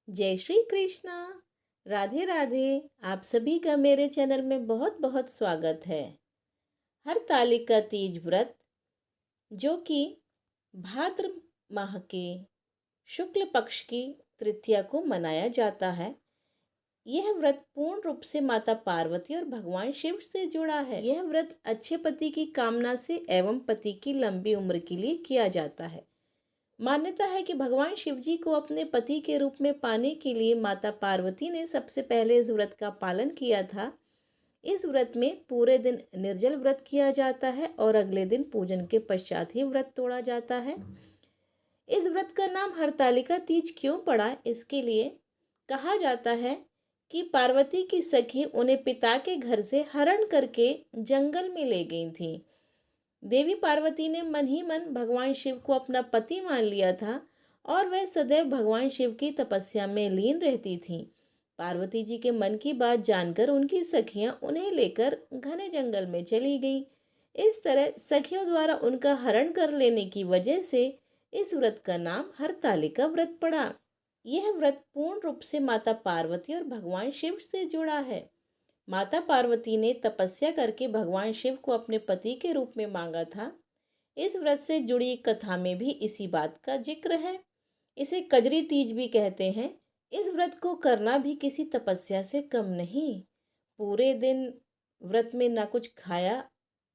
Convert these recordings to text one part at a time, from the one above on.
जय श्री कृष्णा। राधे राधे। आप सभी का मेरे चैनल में बहुत बहुत स्वागत है। हरतालिका तीज व्रत जो कि भाद्र माह के शुक्ल पक्ष की तृतीया को मनाया जाता है। यह व्रत पूर्ण रूप से माता पार्वती और भगवान शिव से जुड़ा है। यह व्रत अच्छे पति की कामना से एवं पति की लंबी उम्र के लिए किया जाता है। मान्यता है कि भगवान शिव जी को अपने पति के रूप में पाने के लिए माता पार्वती ने सबसे पहले इस व्रत का पालन किया था। इस व्रत में पूरे दिन निर्जल व्रत किया जाता है और अगले दिन पूजन के पश्चात ही व्रत तोड़ा जाता है। इस व्रत का नाम हरतालिका तीज क्यों पड़ा, इसके लिए कहा जाता है कि पार्वती की सखी उन्हें पिता के घर से हरण करके जंगल में ले गई थी। देवी पार्वती ने मन ही मन भगवान शिव को अपना पति मान लिया था और वह सदैव भगवान शिव की तपस्या में लीन रहती थीं। पार्वती जी के मन की बात जानकर उनकी सखियां उन्हें लेकर घने जंगल में चली गईं। इस तरह सखियों द्वारा उनका हरण कर लेने की वजह से इस व्रत का नाम हरतालिका व्रत पड़ा। यह व्रत पूर्ण रूप से माता पार्वती और भगवान शिव से जुड़ा है। माता पार्वती ने तपस्या करके भगवान शिव को अपने पति के रूप में मांगा था। इस व्रत से जुड़ी कथा में भी इसी बात का जिक्र है। इसे कजरी तीज भी कहते हैं। इस व्रत को करना भी किसी तपस्या से कम नहीं। पूरे दिन व्रत में ना कुछ खाया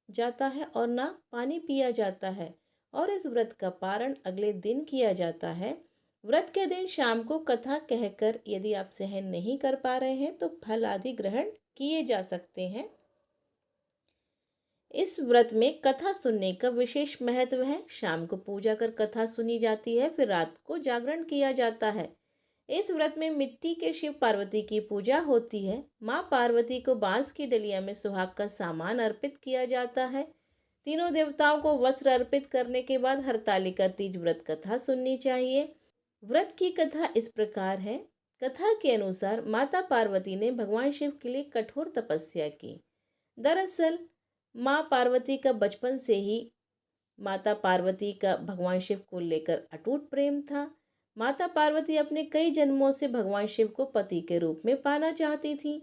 जाता है और ना पानी पिया जाता है और इस व्रत का पारण अगले दिन किया जाता है। व्रत के दिन शाम को कथा कहकर यदि आप सहन नहीं कर पा रहे हैं तो फल आदि ग्रहण किए जा सकते हैं। इस व्रत में कथा सुनने का विशेष महत्व है। शाम को पूजा कर कथा सुनी जाती है, फिर रात को जागरण किया जाता है। इस व्रत में मिट्टी के शिव पार्वती की पूजा होती है। माँ पार्वती को बांस की डलिया में सुहाग का सामान अर्पित किया जाता है। तीनों देवताओं को वस्त्र अर्पित करने के बाद हरतालिका तीज व्रत कथा सुननी चाहिए। व्रत की कथा इस प्रकार है। कथा के अनुसार माता पार्वती ने भगवान शिव के लिए कठोर तपस्या की। दरअसल माँ पार्वती का बचपन से ही माता पार्वती का भगवान शिव को लेकर अटूट प्रेम था। माता पार्वती अपने कई जन्मों से भगवान शिव को पति के रूप में पाना चाहती थी।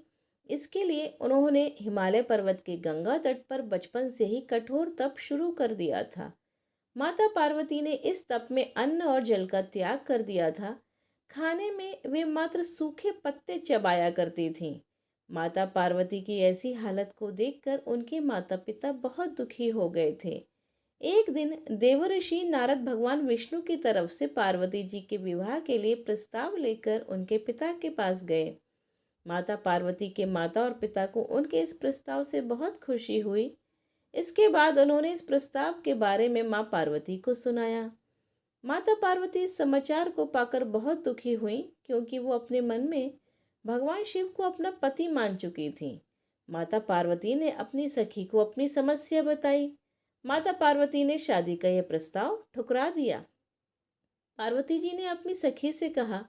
इसके लिए उन्होंने हिमालय पर्वत के गंगा तट पर बचपन से ही कठोर तप शुरू कर दिया था। माता पार्वती ने इस तप में अन्न और जल का त्याग कर दिया था। खाने में वे मात्र सूखे पत्ते चबाया करती थीं। माता पार्वती की ऐसी हालत को देखकर उनके माता पिता बहुत दुखी हो गए थे। एक दिन देवर्षि नारद भगवान विष्णु की तरफ से पार्वती जी के विवाह के लिए प्रस्ताव लेकर उनके पिता के पास गए। माता पार्वती के माता और पिता को उनके इस प्रस्ताव से बहुत खुशी हुई। इसके बाद उन्होंने इस प्रस्ताव के बारे में माँ पार्वती को सुनाया। माता पार्वती इस समाचार को पाकर बहुत दुखी हुई, क्योंकि वो अपने मन में भगवान शिव को अपना पति मान चुकी थी। माता पार्वती ने अपनी सखी को अपनी समस्या बताई। माता पार्वती ने शादी का यह प्रस्ताव ठुकरा दिया। पार्वती जी ने अपनी सखी से कहा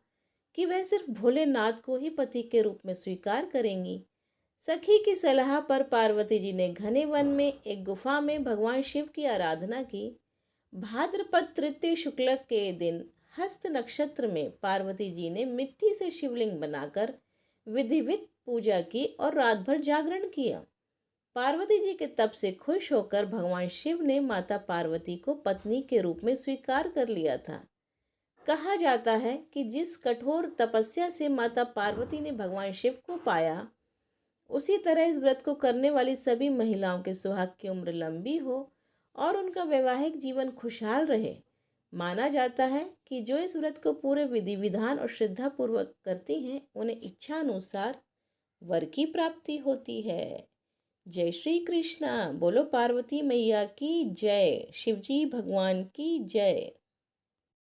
कि वह सिर्फ भोलेनाथ को ही पति के रूप में स्वीकार करेंगी। सखी की सलाह पर पार्वती जी ने घने वन में एक गुफा में भगवान शिव की आराधना की। भाद्रपद तृतीय शुक्ल के दिन हस्त नक्षत्र में पार्वती जी ने मिट्टी से शिवलिंग बनाकर विधिवत पूजा की और रात भर जागरण किया। पार्वती जी के तप से खुश होकर भगवान शिव ने माता पार्वती को पत्नी के रूप में स्वीकार कर लिया था। कहा जाता है कि जिस कठोर तपस्या से माता पार्वती ने भगवान शिव को पाया, उसी तरह इस व्रत को करने वाली सभी महिलाओं के सुहाग की उम्र लंबी हो और उनका वैवाहिक जीवन खुशहाल रहे। माना जाता है कि जो इस व्रत को पूरे विधि विधान और श्रद्धा पूर्वक करती हैं, उन्हें इच्छा अनुसार वर की प्राप्ति होती है। जय श्री कृष्णा। बोलो पार्वती मैया की जय। शिवजी भगवान की जय।